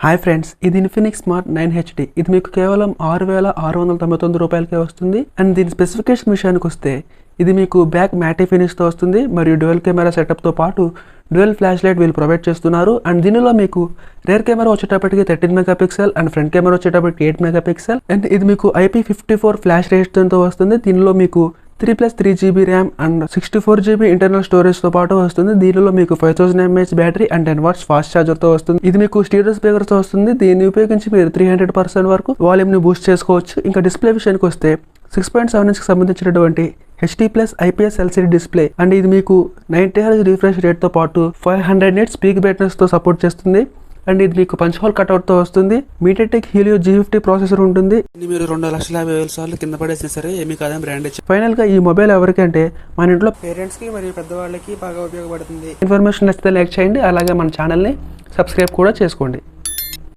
Hi friends, ఇది Infinix smart 9 HD. ఇది మీకు కేవలం 6,699 రూపాయలకే వస్తుంది. అండ్ దీని స్పెసిఫికేషన్ విషయానికి వస్తే ఇది మీకు బ్యాక్ మ్యాటీ ఫినిష్తో వస్తుంది మరియు డ్యూయల్ కెమెరా సెటప్తో పాటు డ్యూయల్ ఫ్లాష్ లైట్ వీళ్ళు ప్రొవైడ్ చేస్తున్నారు. అండ్ దీనిలో మీకు రేర్ కెమెరా వచ్చేటప్పటికి 13 మెగాపిక్సెల్ అండ్ ఫ్రంట్ కెమెరా వచ్చేటప్పటికి 8 మెగాపిక్సెల్. అండ్ ఇది మీకు IP54 ఫ్లాష్ రేట్తో వస్తుంది. దీనిలో మీకు 3+3 GB RAM and 64 GB internal స్టోరేజ్తో పాటు వస్తుంది. దీనిలో మీకు 5000 mAh battery and 10 watts fast ఛార్జర్తో వస్తుంది. ఇది మీకు స్టీరియో స్పీకర్తో వస్తుంది. దీన్ని ఉపయోగించి మీరు 300% వరకు వాల్యూమ్ని బూస్ట్ చేసుకోవచ్చు. ఇంకా డిస్ప్లే విషయానికి వస్తే 6.7 inch సంబంధించినటువంటి HD+ IPS LCD display and ఇది మీకు 90 Hz రిఫ్రెష్ రేట్తో పాటు 500 nits పీక్ బ్రైట్నెస్తో సపోర్ట్ చేస్తుంది. అండ్ ఇది మీకు పంచ్ హోల్ కట్అవుట్తో వస్తుంది. MediaTek Helio G50 ప్రాసెసర్ ఉంటుంది. మీరు 2,50,000 సార్లు కింద పడేసినా సరే ఏమీ కాదని బ్రాండ్ ఇచ్చి ఫైనల్ గా ఈ మొబైల్ ఎవరికంటే మన ఇంట్లో పేరెంట్స్ కి మరియు పెద్దవాళ్ళకి బాగా ఉపయోగపడుతుంది. ఇన్ఫర్మేషన్ నచ్చితే లైక్ చేయండి, అలాగే మన ఛానల్ని సబ్స్క్రైబ్ కూడా చేసుకోండి.